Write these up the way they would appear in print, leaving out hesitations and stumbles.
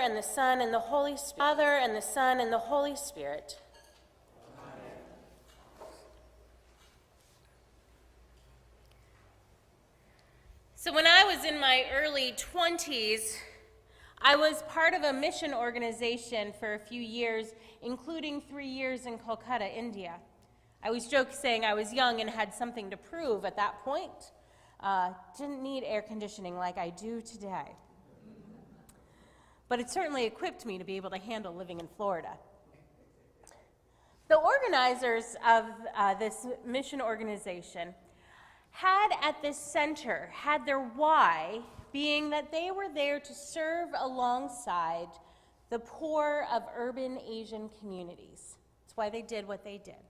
and the Son, and the Holy Spirit. Father, and the Son, and the Holy Spirit. Amen. So when I was in my early 20s, I was part of a mission organization for a few years, including 3 years in Kolkata, India. I always joke saying I was young and had something to prove at that point. Didn't need air conditioning like I do today. But it certainly equipped me to be able to handle living in Florida. The organizers of this mission organization had at this center, had their why being that they were there to serve alongside the poor of urban Asian communities. That's why they did what they did.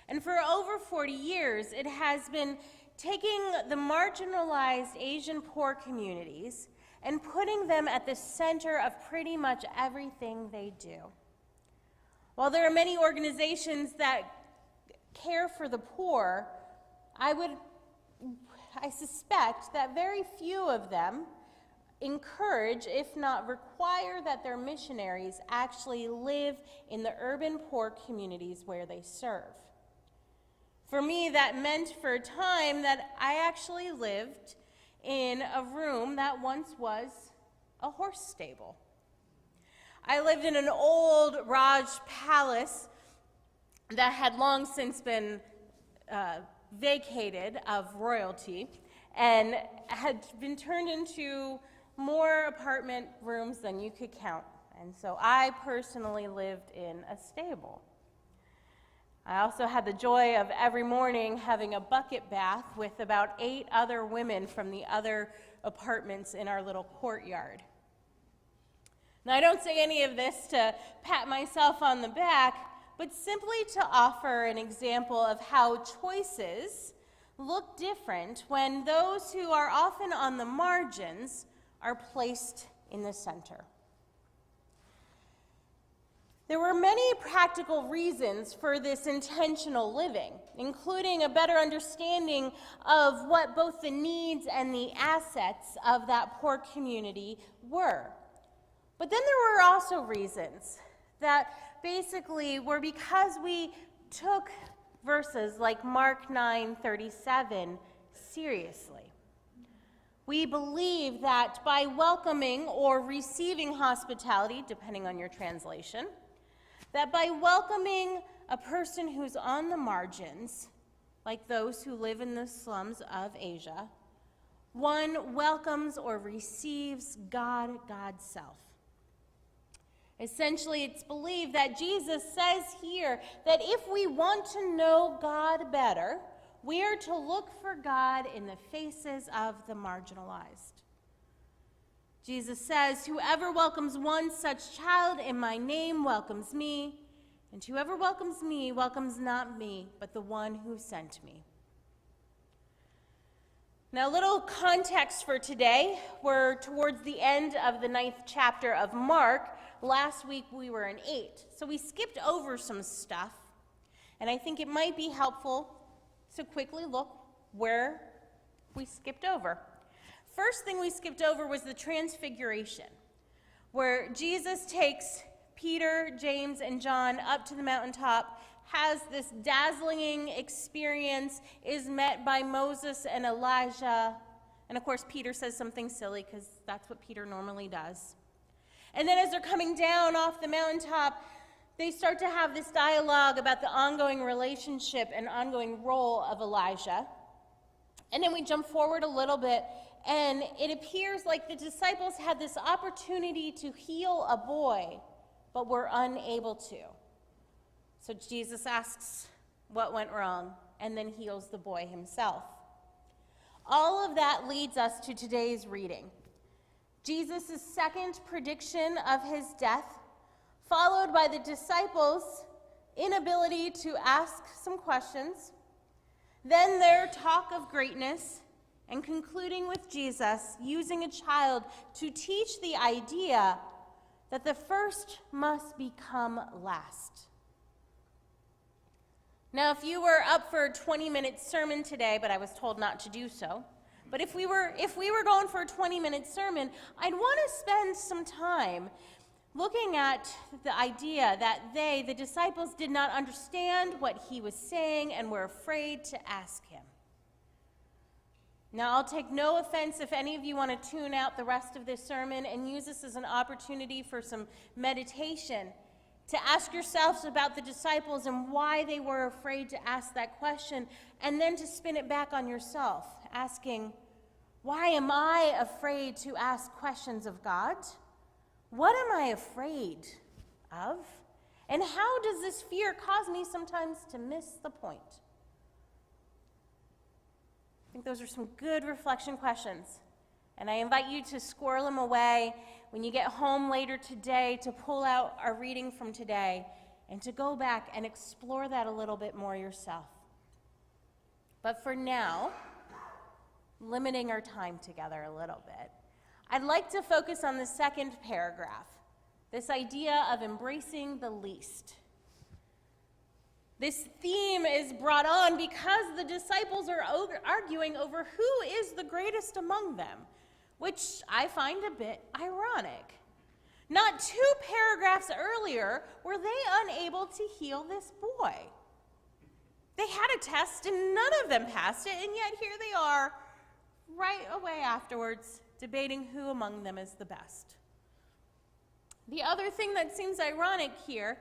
And for over 40 years, it has been taking the marginalized Asian poor communities and putting them at the center of pretty much everything they do. While there are many organizations that care for the poor, I suspect that very few of them encourage, if not require, that their missionaries actually live in the urban poor communities where they serve. For me, that meant for a time that I actually lived in a room that once was a horse stable. I lived in an old Raj palace that had long since been vacated of royalty and had been turned into more apartment rooms than you could count. And so I personally lived in a stable. I also had the joy of every morning having a bucket bath with about 8 other women from the other apartments in our little courtyard. Now, I don't say any of this to pat myself on the back, but simply to offer an example of how choices look different when those who are often on the margins are placed in the center. There were many practical reasons for this intentional living, including a better understanding of what both the needs and the assets of that poor community were. But then there were also reasons that basically were because we took verses like Mark 9:37 seriously. We believe that by welcoming or receiving hospitality, depending on your translation, that by welcoming a person who's on the margins, like those who live in the slums of Asia, one welcomes or receives God's self. Essentially, it's believed that Jesus says here that if we want to know God better, we are to look for God in the faces of the marginalized. Jesus says, "Whoever welcomes one such child in my name welcomes me, and whoever welcomes me welcomes not me, but the one who sent me." Now, a little context for today. We're towards the end of the 9th chapter of Mark. Last week we were in 8, so we skipped over some stuff, and I think it might be helpful to quickly look where we skipped over. First thing we skipped over was the transfiguration, where Jesus takes Peter, James, and John up to the mountaintop, has this dazzling experience, is met by Moses and Elijah, and of course Peter says something silly because that's what Peter normally does. And then as they're coming down off the mountaintop, they start to have this dialogue about the ongoing relationship and ongoing role of Elijah. And then we jump forward a little bit, and it appears like the disciples had this opportunity to heal a boy, but were unable to. So Jesus asks what went wrong, and then heals the boy himself. All of that leads us to today's reading. Jesus' second prediction of his death, followed by the disciples' inability to ask some questions, then their talk of greatness, and concluding with Jesus using a child to teach the idea that the first must become last. Now, if you were up for a 20-minute sermon today, but I was told not to do so, But if we were going for a 20-minute sermon, I'd want to spend some time looking at the idea that the disciples, did not understand what he was saying and were afraid to ask him. Now, I'll take no offense if any of you want to tune out the rest of this sermon and use this as an opportunity for some meditation, to ask yourselves about the disciples and why they were afraid to ask that question, and then to spin it back on yourself, asking, why am I afraid to ask questions of God? What am I afraid of? And how does this fear cause me sometimes to miss the point? I think those are some good reflection questions. And I invite you to squirrel them away when you get home later today, to pull out our reading from today and to go back and explore that a little bit more yourself. But for now, limiting our time together a little bit, I'd like to focus on the second paragraph, this idea of embracing the least. This theme is brought on because the disciples are arguing over who is the greatest among them, which I find a bit ironic. Not 2 paragraphs earlier were they unable to heal this boy. They had a test and none of them passed it, and yet here they are right away afterwards debating who among them is the best. The other thing that seems ironic here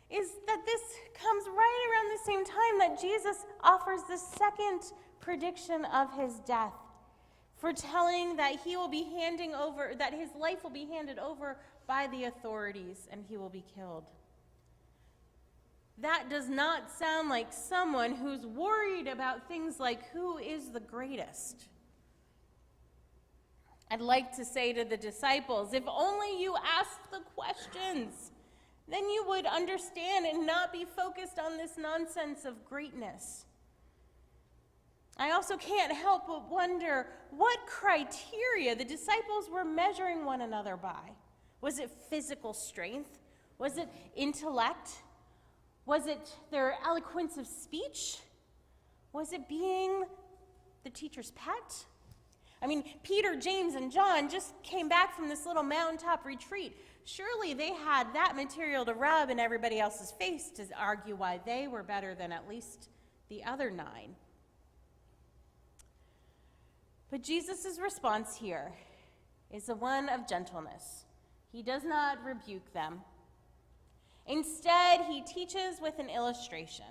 is that this comes right around the same time that Jesus offers the second prediction of his death, foretelling that he will be that his life will be handed over by the authorities and he will be killed. That does not sound like someone who's worried about things like who is the greatest. I'd like to say to the disciples, if only you asked the questions, then you would understand and not be focused on this nonsense of greatness. I also can't help but wonder what criteria the disciples were measuring one another by. Was it physical strength? Was it intellect? Was it their eloquence of speech? Was it being the teacher's pet? I mean, Peter, James, and John just came back from this little mountaintop retreat. Surely they had that material to rub in everybody else's face to argue why they were better than at least the other 9. But Jesus' response here is the one of gentleness. He does not rebuke them. Instead, he teaches with an illustration.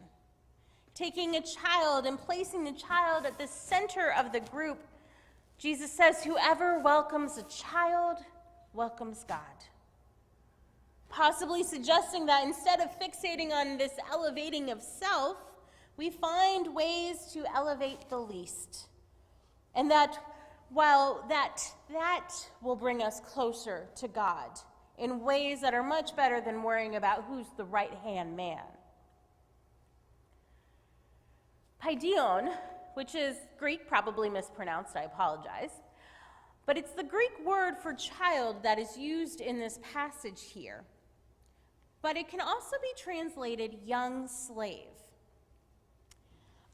Taking a child and placing the child at the center of the group, Jesus says, whoever welcomes a child welcomes God. Possibly suggesting that instead of fixating on this elevating of self, we find ways to elevate the least. And that while that will bring us closer to God in ways that are much better than worrying about who's the right-hand man. Paidion, which is Greek, probably mispronounced, I apologize, but it's the Greek word for child that is used in this passage here. But it can also be translated young slave.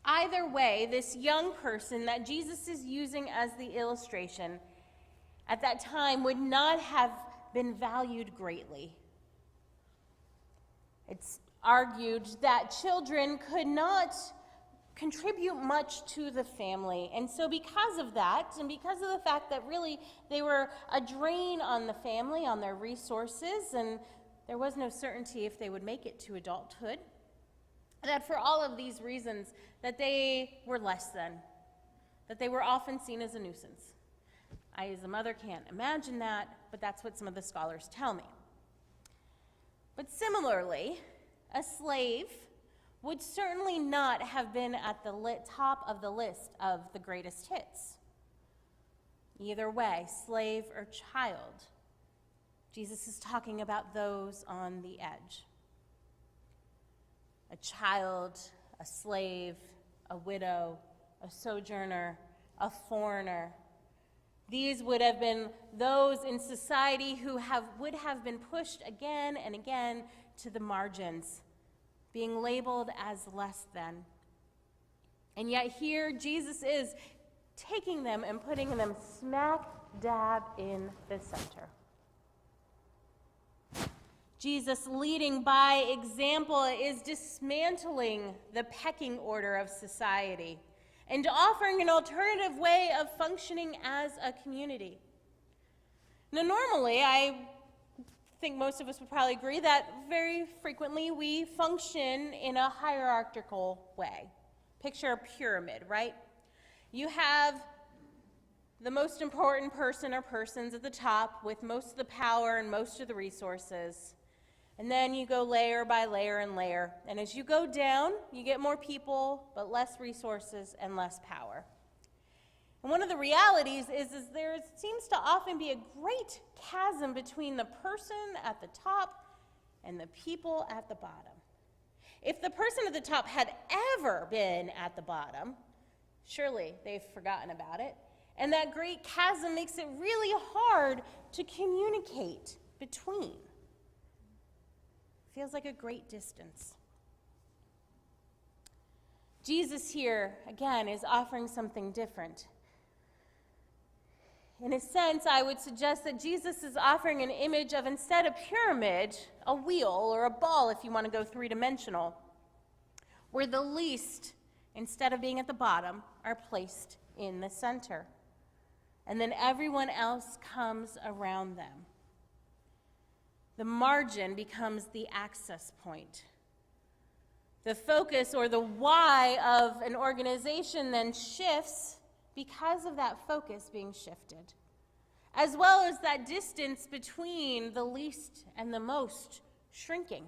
Either way, this young person that Jesus is using as the illustration at that time would not have been valued greatly. It's argued that children could not contribute much to the family. And so because of that, and because of the fact that really they were a drain on the family, on their resources, and there was no certainty if they would make it to adulthood, that for all of these reasons, that they were less than, that they were often seen as a nuisance. I, as a mother, can't imagine that, but that's what some of the scholars tell me. But similarly, a slave would certainly not have been at the top of the list of the greatest hits. Either way, slave or child, Jesus is talking about those on the edge. A child, a slave, a widow, a sojourner, a foreigner. These would have been those in society who would have been pushed again and again to the margins, being labeled as less than. And yet here Jesus is taking them and putting them smack dab in the center. Jesus, leading by example, is dismantling the pecking order of society and offering an alternative way of functioning as a community. Now, normally, I think most of us would probably agree that very frequently we function in a hierarchical way. Picture a pyramid, right? You have the most important person or persons at the top with most of the power and most of the resources. And then you go layer by layer and layer. And as you go down, you get more people, but less resources and less power. And one of the realities is there seems to often be a great chasm between the person at the top and the people at the bottom. If the person at the top had ever been at the bottom, surely they've forgotten about it. And that great chasm makes it really hard to communicate between. Feels like a great distance. Jesus here, again, is offering something different. In a sense, I would suggest that Jesus is offering an image of, instead of pyramid, a wheel or a ball, if you want to go three-dimensional, where the least, instead of being at the bottom, are placed in the center. And then everyone else comes around them. The margin becomes the access point. The focus or the why of an organization then shifts because of that focus being shifted, as well as that distance between the least and the most shrinking.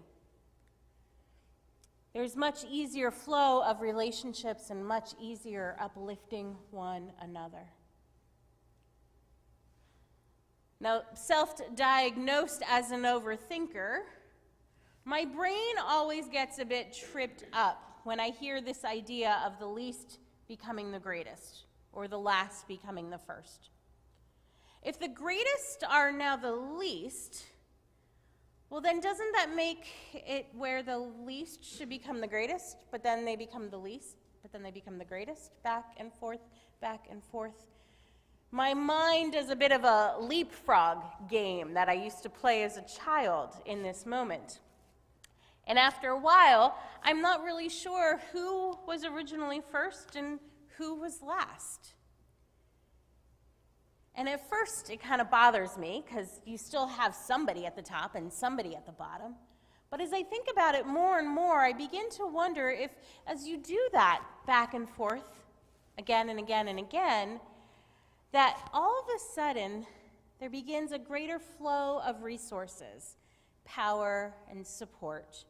There's much easier flow of relationships and much easier uplifting one another. Now, self-diagnosed as an overthinker, my brain always gets a bit tripped up when I hear this idea of the least becoming the greatest, or the last becoming the first. If the greatest are now the least, well, then doesn't that make it where the least should become the greatest, but then they become the least, but then they become the greatest, back and forth, back and forth? My mind is a bit of a leapfrog game that I used to play as a child in this moment. And after a while, I'm not really sure who was originally first and who was last. And at first, it kind of bothers me because you still have somebody at the top and somebody at the bottom. But as I think about it more and more, I begin to wonder if, as you do that back and forth again and again and again, that all of a sudden, there begins a greater flow of resources, power, and support.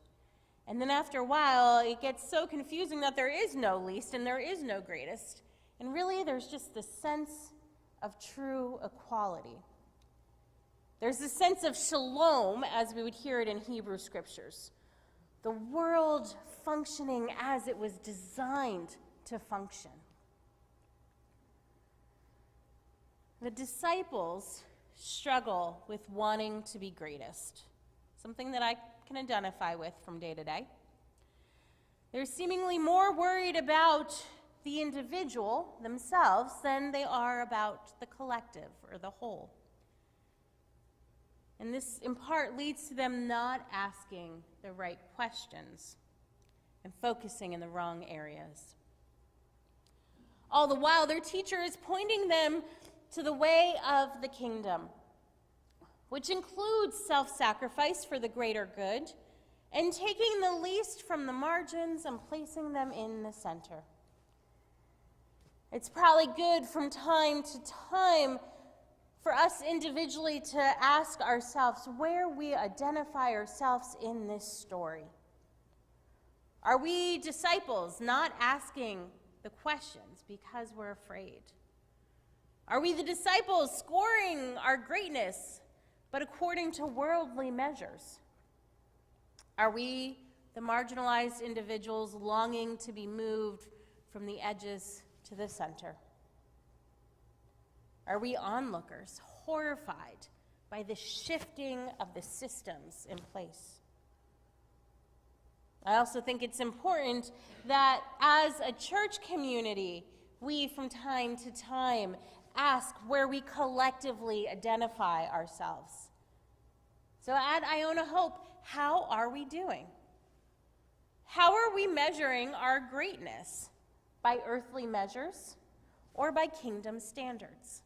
And then after a while, it gets so confusing that there is no least and there is no greatest. And really, there's just this sense of true equality. There's this sense of shalom, as we would hear it in Hebrew scriptures. The world functioning as it was designed to function. The disciples struggle with wanting to be greatest, something that I can identify with from day to day. They're seemingly more worried about the individual themselves than they are about the collective or the whole. And this, in part, leads to them not asking the right questions and focusing in the wrong areas. All the while, their teacher is pointing them to the way of the kingdom, which includes self-sacrifice for the greater good and taking the least from the margins and placing them in the center. It's probably good from time to time for us individually to ask ourselves where we identify ourselves in this story. Are we disciples not asking the questions because we're afraid? Are we the disciples scoring our greatness, but according to worldly measures? Are we the marginalized individuals longing to be moved from the edges to the center? Are we onlookers, horrified by the shifting of the systems in place? I also think it's important that as a church community, we from time to time ask where we collectively identify ourselves. So at Iona Hope, how are we doing? How are we measuring our greatness? By earthly measures or by kingdom standards?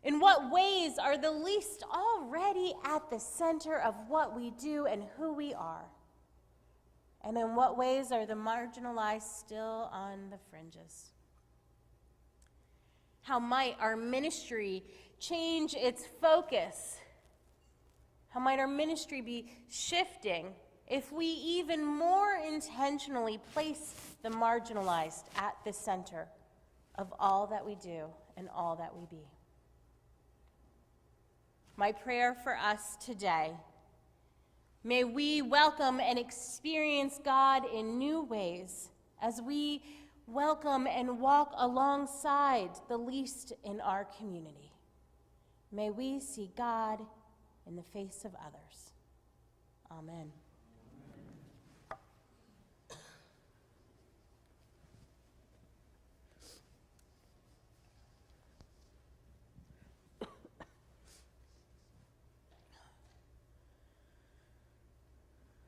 In what ways are the least already at the center of what we do and who we are? And in what ways are the marginalized still on the fringes? How might our ministry change its focus? How might our ministry be shifting if we even more intentionally place the marginalized at the center of all that we do and all that we be? My prayer for us today, may we welcome and experience God in new ways as we welcome and walk alongside the least in our community. May we see God in the face of others. Amen.